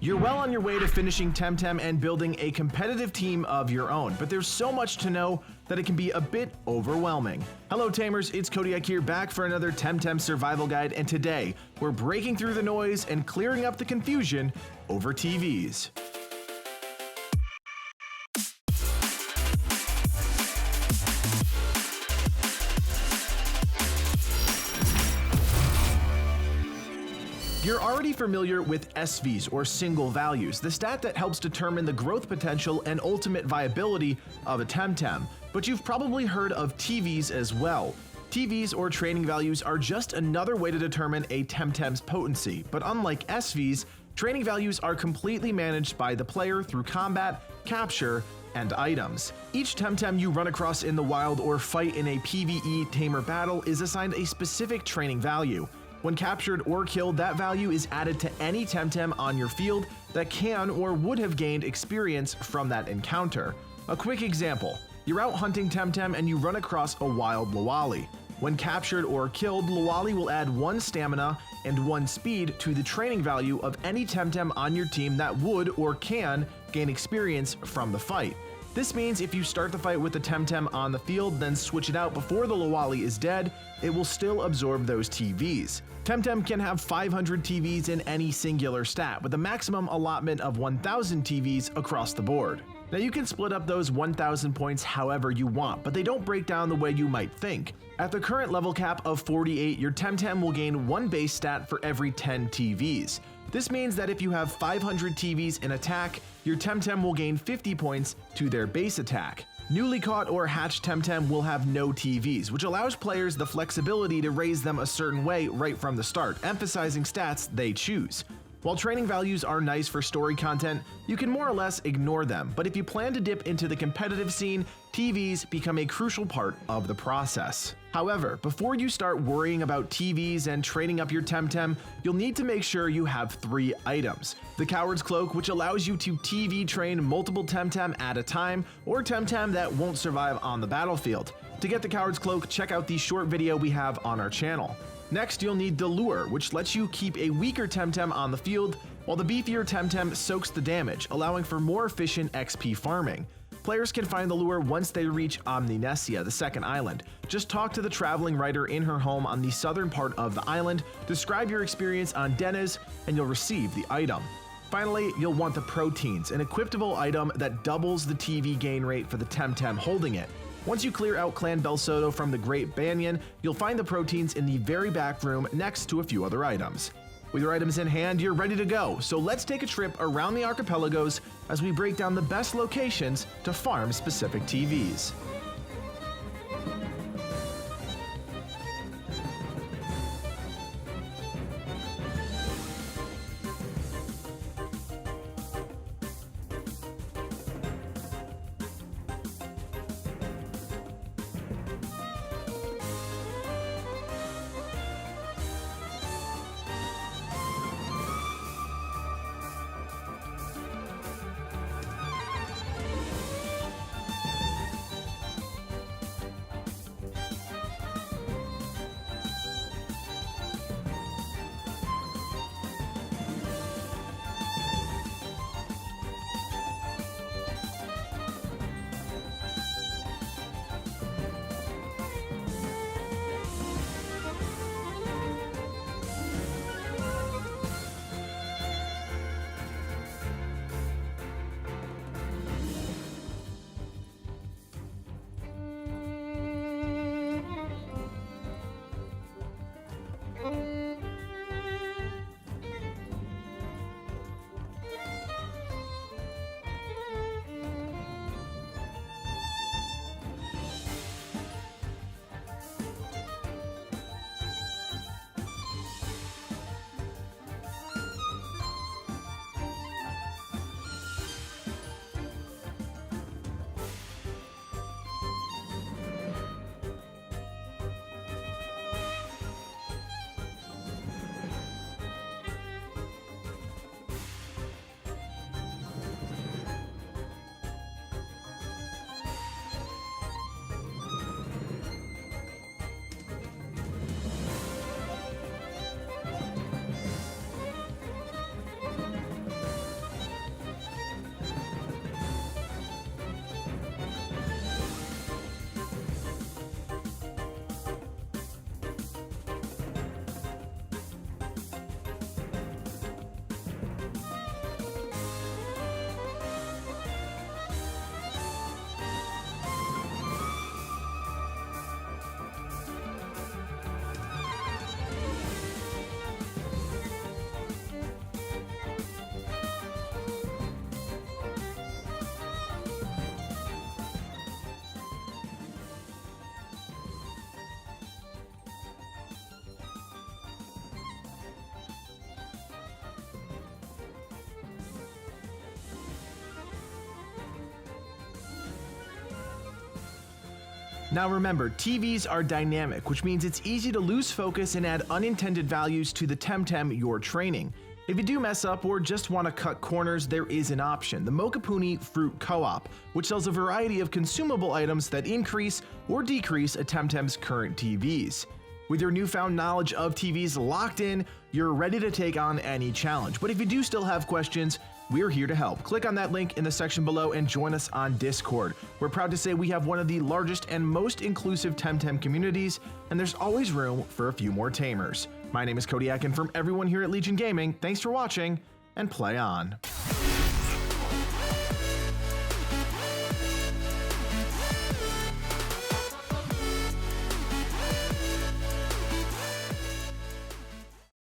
You're well on your way to finishing Temtem and building a competitive team of your own, but there's so much to know that it can be a bit overwhelming. Hello Tamers, it's Codiak here, back for another Temtem Survival Guide, and today we're breaking through the noise and clearing up the confusion over TVs. You're already familiar with SVs, or single values, the stat that helps determine the growth potential and ultimate viability of a Temtem. But you've probably heard of TVs as well. TVs, or training values, are just another way to determine a Temtem's potency, but unlike SVs, training values are completely managed by the player through combat, capture, and items. Each Temtem you run across in the wild or fight in a PvE tamer battle is assigned a specific training value. When captured or killed, that value is added to any Temtem on your field that can or would have gained experience from that encounter. A quick example: you're out hunting Temtem and you run across a wild Lawali. When captured or killed, Lawali will add 1 stamina and 1 speed to the training value of any Temtem on your team that would or can gain experience from the fight. This means if you start the fight with the Temtem on the field, then switch it out before the Lawali is dead, it will still absorb those TVs. Temtem can have 500 TVs in any singular stat, with a maximum allotment of 1,000 TVs across the board. Now you can split up those 1,000 points however you want, but they don't break down the way you might think. At the current level cap of 48, your Temtem will gain 1 base stat for every 10 TVs. This means that if you have 500 TVs in attack, your Temtem will gain 50 points to their base attack. Newly caught or hatched Temtem will have no TVs, which allows players the flexibility to raise them a certain way right from the start, emphasizing stats they choose. While training values are nice for story content, you can more or less ignore them, but if you plan to dip into the competitive scene, TVs become a crucial part of the process. However, before you start worrying about TVs and training up your Temtem, you'll need to make sure you have 3 items. The Coward's Cloak, which allows you to TV train multiple Temtem at a time, or Temtem that won't survive on the battlefield. To get the Coward's Cloak, check out the short video we have on our channel. Next, you'll need the Lure, which lets you keep a weaker Temtem on the field, while the beefier Temtem soaks the damage, allowing for more efficient XP farming. Players can find the Lure once they reach Omninesia, the second island. Just talk to the traveling writer in her home on the southern part of the island, describe your experience on Deniz, and you'll receive the item. Finally, you'll want the Proteins, an equipable item that doubles the TV gain rate for the Temtem holding it. Once you clear out Clan Belsodo from the Great Banyan, you'll find the Proteins in the very back room next to a few other items. With your items in hand, you're ready to go, so let's take a trip around the archipelagos as we break down the best locations to farm specific TVs. Now remember, TVs are dynamic, which means it's easy to lose focus and add unintended values to the Temtem you're training. If you do mess up or just want to cut corners, there is an option, the Mokapuni Fruit Co-op, which sells a variety of consumable items that increase or decrease a Temtem's current TVs. With your newfound knowledge of TVs locked in, you're ready to take on any challenge. But if you do still have questions, we're here to help. Click on that link in the section below and join us on Discord. We're proud to say we have one of the largest and most inclusive Temtem communities, and there's always room for a few more tamers. My name is Codiak, and from everyone here at Legion Gaming, thanks for watching, and play on.